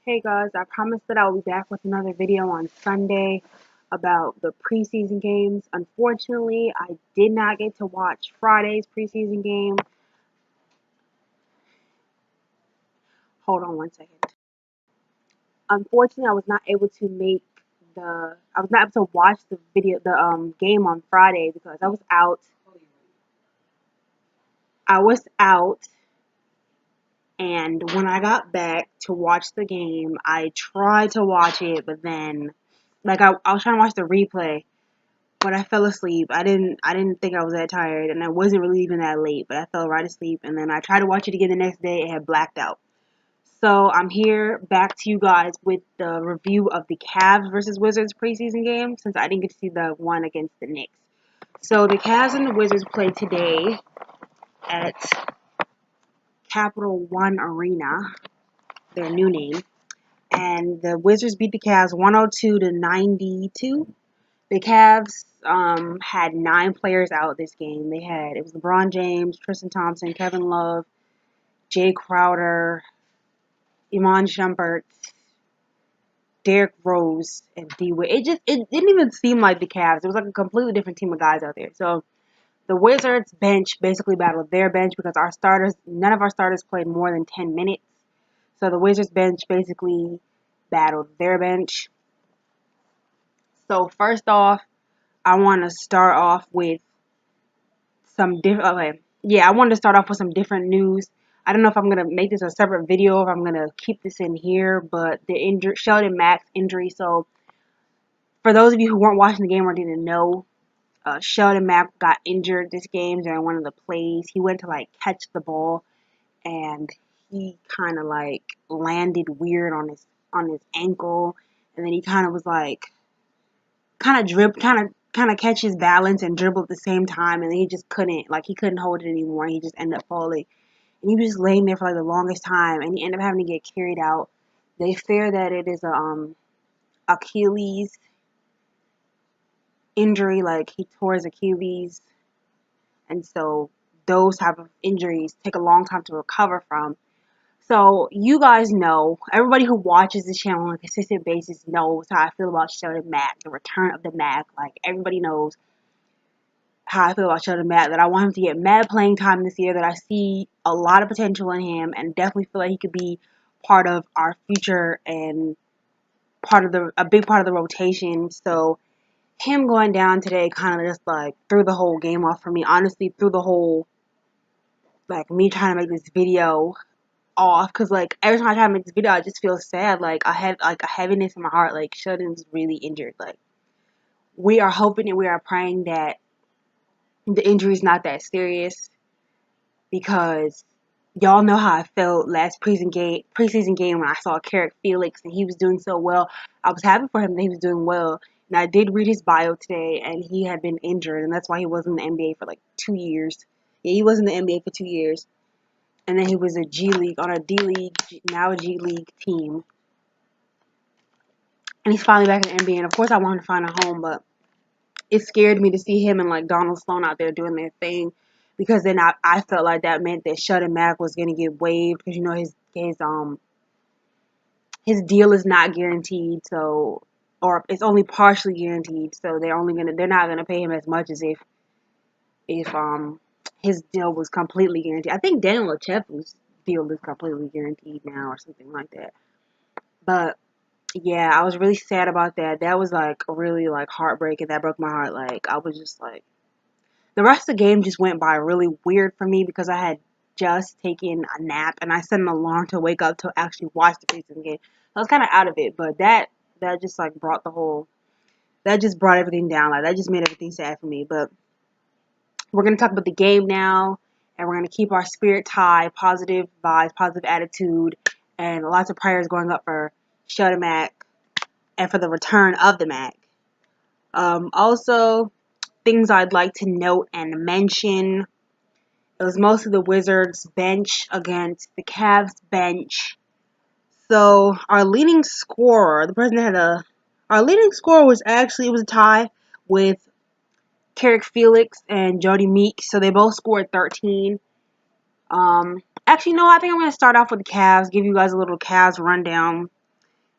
Hey guys, I promised that I will be back with another video on Sunday about the preseason games. Unfortunately, I did not get to watch Friday's preseason game. Hold on one second. Unfortunately, I was not able to I was not able to watch the game on Friday because I was out. I was out, and when I got back to watch the game, I tried to watch it, but then I was trying to watch the replay. But I fell asleep. I didn't think I was that tired, and I wasn't really even that late, but I fell right asleep, and then I tried to watch it again the next day and had blacked out. So I'm here back to you guys with the review of the Cavs versus Wizards preseason game, since I didn't get to see the one against the Knicks. So the Cavs and the Wizards play today at Capital One Arena, their new name, and the Wizards beat the Cavs 102-92. The Cavs had 9 players out this game. It was LeBron James, Tristan Thompson, Kevin Love, Jay Crowder, Iman Shumpert, Derrick Rose, and D Wade. It didn't even seem like the Cavs. It was like a completely different team of guys out there. So the Wizards bench basically battled their bench because none of our starters played more than 10 minutes. So the Wizards bench basically battled their bench. So first off, I want to start off with some different. Okay, yeah, I wanted to start off with some different news. I don't know if I'm gonna make this a separate video or if I'm gonna keep this in here, but Sheldon Mac injury. So for those of you who weren't watching the game or didn't know, Sheldon Mac got injured this game during one of the plays. He went to catch the ball and he kind of landed weird on his ankle, and then he kind of was kind of catch his balance and dribble at the same time, and then he just couldn't hold it anymore, and he just ended up falling. And he was just laying there for the longest time, and he ended up having to get carried out. They fear that it is a Achilles injury, like he tore his Achilles, and so those type of injuries take a long time to recover from. So you guys know, everybody who watches this channel on a consistent basis knows how I feel about Sheldon Mac, the return of the Mac. Like, everybody knows how I feel about Sheldon Mac, that I want him to get mad playing time this year, that I see a lot of potential in him, and definitely feel like he could be part of our future and a big part of the rotation. So him going down today kind of just threw the whole game off for me. Honestly, threw the whole me trying to make this video off, because every time I try to make this video, I just feel sad. I have a heaviness in my heart. Sheldon's really injured. We are hoping and we are praying that the injury is not that serious, because y'all know how I felt last preseason game when I saw Carrick Felix and he was doing so well. I was happy for him that he was doing well. And I did read his bio today, and he had been injured, and that's why he was in the NBA for 2 years. Yeah, he was in the NBA for 2 years. And then he was a G League, on a D League, now a G League team. And he's finally back in the NBA. And of course I want him to find a home, but it scared me to see him and Donald Sloan out there doing their thing, because then I felt like that meant that Sheldon Mac was gonna get waived, because his deal is not guaranteed, so, or it's only partially guaranteed, so they're not gonna pay him as much as if his deal was completely guaranteed. I think Daniel Lechev's deal is completely guaranteed now or something like that. But yeah, I was really sad about that. That was really heartbreaking. That broke my heart. I was just the rest of the game just went by really weird for me, because I had just taken a nap and I set an alarm to wake up to actually watch the preseason game. I was kind of out of it, but that just that just brought everything down. That just made everything sad for me. But we're gonna talk about the game now, and we're gonna keep our spirits high, positive vibes, positive attitude, and lots of prayers going up for Sheldon Mac and for the return of the Mac. Also, things I'd like to note and mention. It was mostly the Wizards bench against the Cavs bench. So our leading scorer, our leading scorer was a tie with Carrick Felix and Jody Meek. So they both scored 13. Actually, no, I think I'm going to start off with the Cavs, give you guys a little Cavs rundown.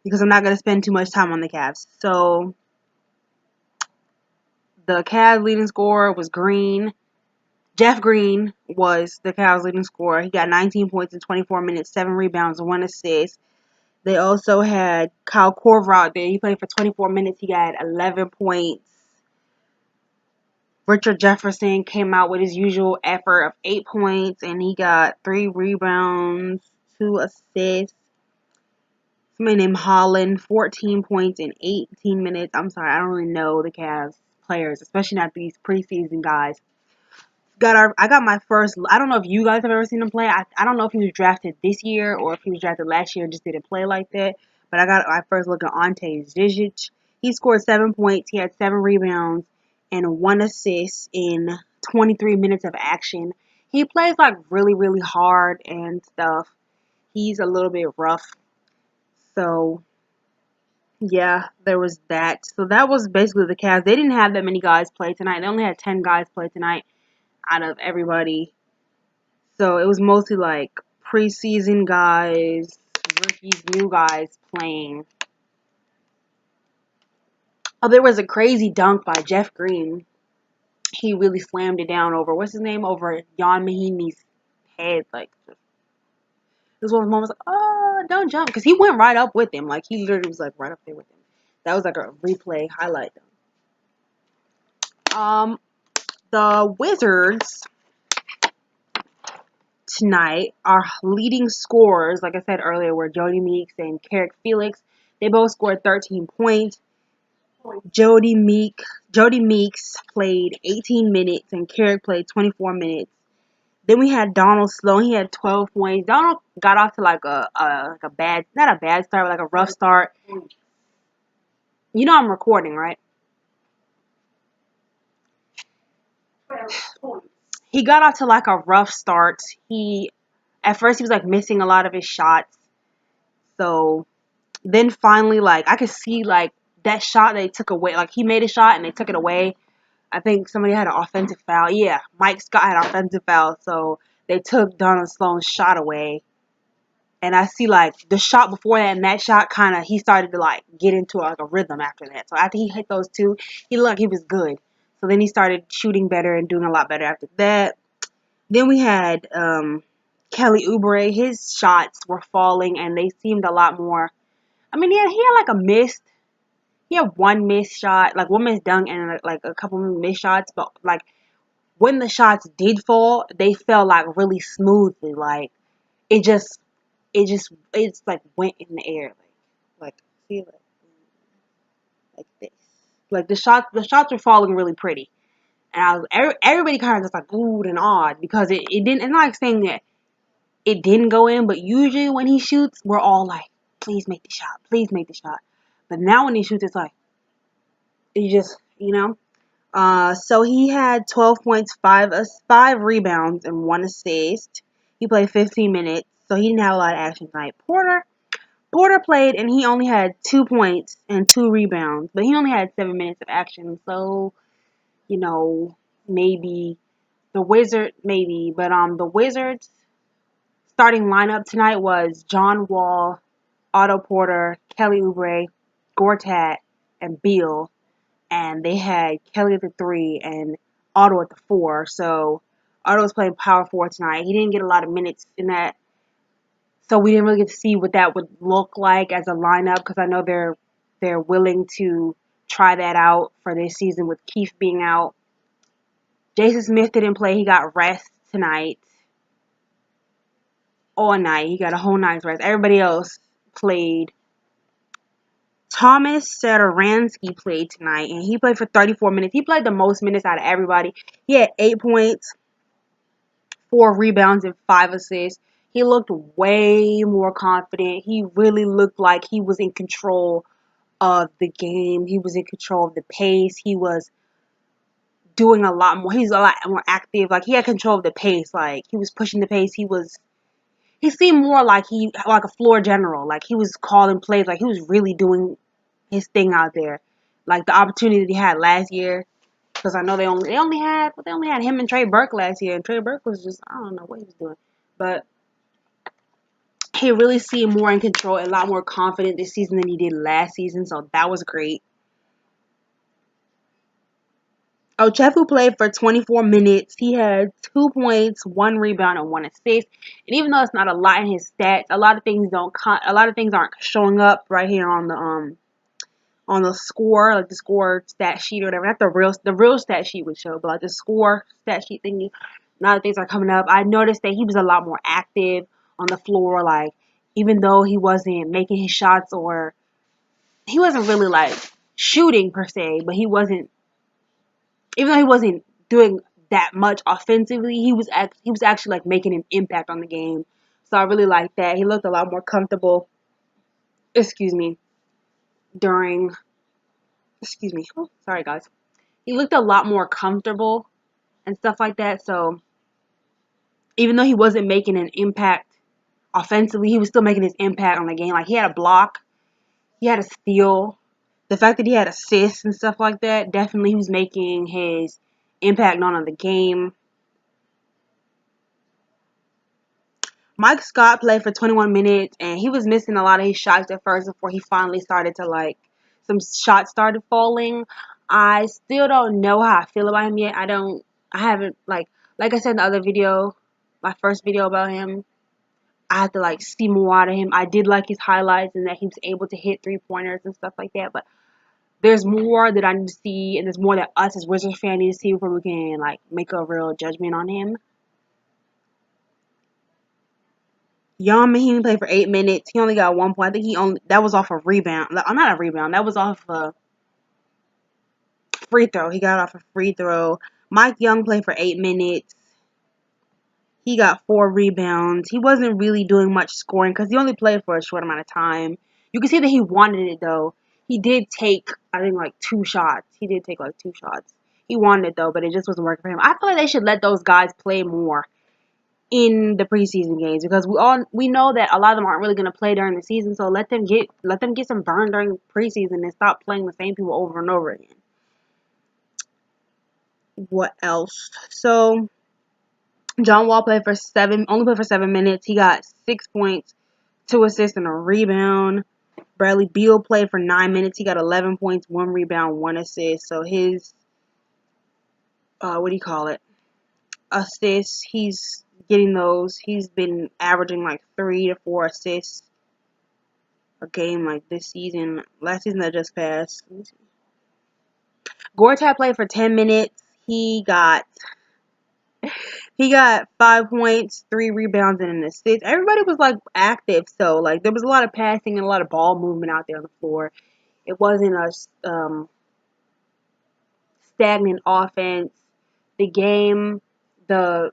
because I'm not going to spend too much time on the Cavs. So the Cavs leading scorer was Green. Jeff Green was the Cavs leading scorer. He got 19 points in 24 minutes, 7 rebounds, 1 assist. They also had Kyle Korver out there. He played for 24 minutes. He got 11 points. Richard Jefferson came out with his usual effort of 8 points, and he got 3 rebounds, 2 assists. Somebody named Holland, 14 points in 18 minutes. I'm sorry, I don't really know the Cavs players, especially not these preseason guys. I got my first. I don't know if you guys have ever seen him play. I don't know if he was drafted this year or if he was drafted last year and just didn't play like that. But I got my first look at Ante Zizic. He scored 7 points. He had 7 rebounds and 1 assist in 23 minutes of action. He plays like really, really hard and stuff. He's a little bit rough. So yeah, there was that. So that was basically the Cavs. They didn't have that many guys play tonight. They only had 10 guys play tonight out of everybody. So it was mostly like preseason guys, rookies, new guys playing. Oh, there was a crazy dunk by Jeff Green. He really slammed it down over, what's his name? Over Jan Mahinmi's head. Like, it was one of those moments like, oh, don't jump. Because he went right up with him. Like, he literally was like right up there with him. That was like a replay highlight. The Wizards tonight, our leading scorers, like I said earlier, were Jody Meeks and Carrick Felix. They both scored 13 points. Jody Meeks played 18 minutes and Carrick played 24 minutes. Then we had Donald Sloan. He had 12 points. Donald got off to like a bad, not a bad start, but like a rough start. You know I'm recording, right? He got off to like a rough start. At first he was like missing a lot of his shots. So then finally, like, I could see like that shot they took away. Like, he made a shot and they took it away. I think somebody had an offensive foul. Yeah, Mike Scott had an offensive foul, so they took Donald Sloan's shot away. And I see, like, the shot before that and that shot kind of, he started to, like, get into, like, a rhythm after that. So after he hit those two, he looked like he was good. So then he started shooting better and doing a lot better after that. Then we had Kelly Oubre. His shots were falling, and they seemed a lot more. I mean, he had like, a miss. He had one missed shot, like, one missed dunk and, like, a couple missed shots. But, like, when the shots did fall, they fell like really smoothly. Like it's like went in the air. Like feel it like this. Like the shots were falling really pretty, and everybody kind of just like oohed and awed because it didn't. It's not like saying that it didn't go in, but usually when he shoots, we're all like, please make the shot, please make the shot. But now when he shoots, it's like you just So he had 12 points, 5 rebounds, and 1 assist. He played 15 minutes, so he didn't have a lot of action tonight. Porter played, and he only had 2 points and 2 rebounds, but he only had 7 minutes of action. So, maybe the Wizards starting lineup tonight was John Wall, Otto Porter, Kelly Oubre, Gortat, and Beal. And they had Kelly at the 3 and Otto at the 4. So Otto was playing power forward tonight. He didn't get a lot of minutes in that, so we didn't really get to see what that would look like as a lineup because I know they're willing to try that out for this season with Keith being out. Jason Smith didn't play. He got rest tonight. All night. He got a whole night's rest. Everybody else played. Thomas Satoransky played tonight, and he played for 34 minutes. He played the most minutes out of everybody. He had 8 points, 4 rebounds, and 5 assists. He looked way more confident. He really looked like he was in control of the game. He was in control of the pace. He was doing a lot more. He's a lot more active. Like, he had control of the pace. Like, he was pushing the pace. He seemed more like like a floor general. Like, he was calling plays. Like, he was really doing his thing out there. Like the opportunity that he had last year. Because I know they only had him and Trey Burke last year. And Trey Burke was just, I don't know what he was doing. But He really seemed more in control, a lot more confident this season than he did last season, so that was great. Ochefu played for 24 minutes. He had 2 points, 1 rebound, and 1 assist. And even though it's not a lot in his stats, a lot of things aren't showing up right here on the score, like the score stat sheet or whatever. Not the real stat sheet would show, but like the score stat sheet thingy. A lot of things are coming up. I noticed that he was a lot more active on the floor. Like even though he wasn't making his shots or he wasn't really like shooting per se, but even though he wasn't doing that much offensively, he was actually like making an impact on the game. So I really liked that. He looked a lot more comfortable. Excuse me. During excuse me. Oh, sorry guys. He looked a lot more comfortable and stuff like that. So even though he wasn't making an impact offensively, he was still making his impact on the game. Like he had a block, he had a steal. The fact that he had assists and stuff like that, definitely he was making his impact known on the game. Mike Scott played for 21 minutes, and he was missing a lot of his shots at first before he finally started to, like, some shots started falling. I still don't know how I feel about him yet. I haven't, like I said in the other video, my first video about him, I had to, like, see more out of him. I did like his highlights and that he was able to hit three-pointers and stuff like that, but there's more that I need to see, and there's more that us as Wizards fans need to see before we can, like, make a real judgment on him. Young Mahimi played for 8 minutes. He only got 1 point. I think that was off a rebound. Not a rebound. That was off a free throw. He got off a free throw. Mike Young played for 8 minutes. He got 4 rebounds. He wasn't really doing much scoring because he only played for a short amount of time. You can see that he wanted it though. He did take, I think, like 2 shots. He did take like 2 shots. He wanted it though, but it just wasn't working for him. I feel like they should let those guys play more in the preseason games because we know that a lot of them aren't really going to play during the season, so let them get some burn during preseason and stop playing the same people over and over again. What else? So John Wall only played for 7 minutes. He got 6 points, 2 assists, and a rebound. Bradley Beal played for 9 minutes. He got 11 points, 1 rebound, 1 assist. So his what do you call it? Assists. He's getting those. He's been averaging like 3 to 4 assists a game like this season. Last season that just passed. Gortat played for 10 minutes. He got 5 points, 3 rebounds, and an assist. Everybody was like active, so like there was a lot of passing and a lot of ball movement out there on the floor. It wasn't a stagnant offense. The game, the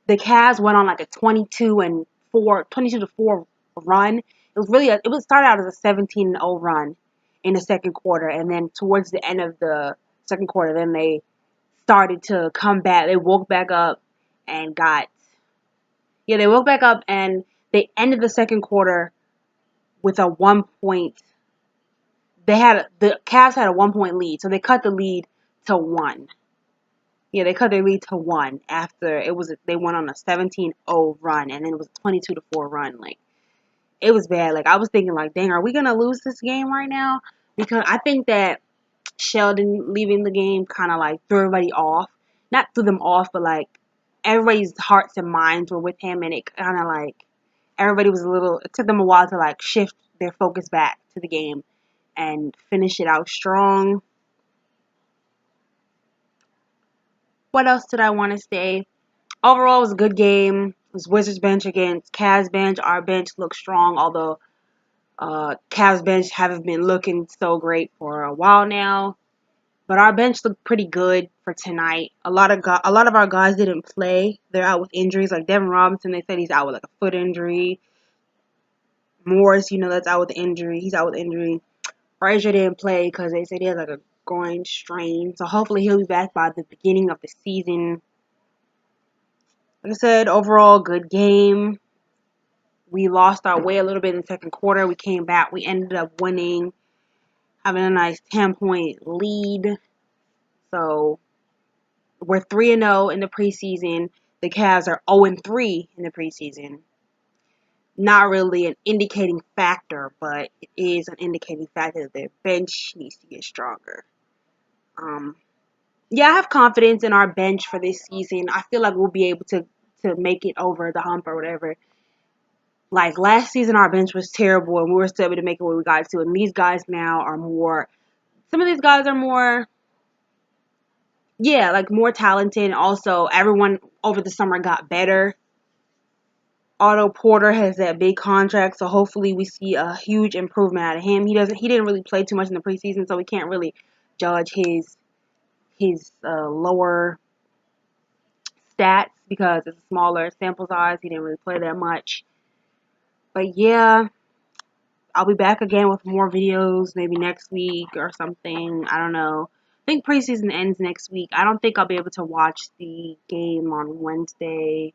Cavs went on like a 22 to 4 run. It was started out as a 17-0 run in the second quarter, and then towards the end of the second quarter, then they started to come back. They woke back up and they woke back up and they ended the second quarter with a 1 point. The Cavs had a 1 point lead, so they cut the lead to 1. Yeah, they cut their lead to 1 after they went on a 17-0 run, and then it was a 22 to 4 run. Like it was bad. Like I was thinking, like, dang, are we gonna lose this game right now? Because I think that Sheldon leaving the game kind of like threw everybody off. Not threw them off, but like everybody's hearts and minds were with him, and it kind of like everybody was it took them a while to like shift their focus back to the game and finish it out strong. What else did I want to say? Overall, it was a good game. It was Wizards bench against Cavs bench. Our bench looked strong, although Cavs bench haven't been looking so great for a while now. But our bench looked pretty good for tonight. A lot of our guys didn't play. They're out with injuries. Like Devin Robinson, they said he's out with like a foot injury. Morris, that's out with injury. He's out with injury. Frazier didn't play because they said he has like a groin strain. So hopefully he'll be back by the beginning of the season. Like I said, overall good game. We lost our way a little bit in the second quarter. We came back. We ended up winning, having a nice 10-point lead. So we're 3-0 in the preseason. The Cavs are 0-3 in the preseason. not really an indicating factor, but it is an indicating factor that their bench needs to get stronger. Yeah, I have confidence in our bench for this season. I feel like we'll be able to make it over the hump or whatever. Like last season, our bench was terrible, and we were still able to make it where we got to. And these guys now are more. Some of these guys are more, yeah, like more talented. Also, everyone over the summer got better. Otto Porter has that big contract, so hopefully we see a huge improvement out of him. He didn't really play too much in the preseason, so we can't really judge his lower stats because it's a smaller sample size. He didn't really play that much. But yeah, I'll be back again with more videos maybe next week or something. I don't know. I think preseason ends next week. I don't think I'll be able to watch the game on Wednesday.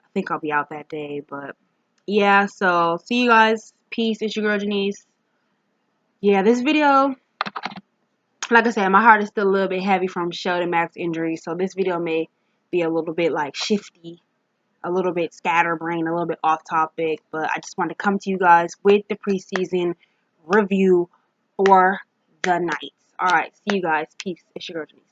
I think I'll be out that day, but yeah, so see you guys. Peace. It's your girl Janice. Yeah, this video, like I said, my heart is still a little bit heavy from Sheldon Mac's injury, so this video may be a little bit like shifty, a little bit scatterbrained, a little bit off topic, but I just wanted to come to you guys with the preseason review for the Knights. Alright, see you guys. Peace. It's your girl Janice.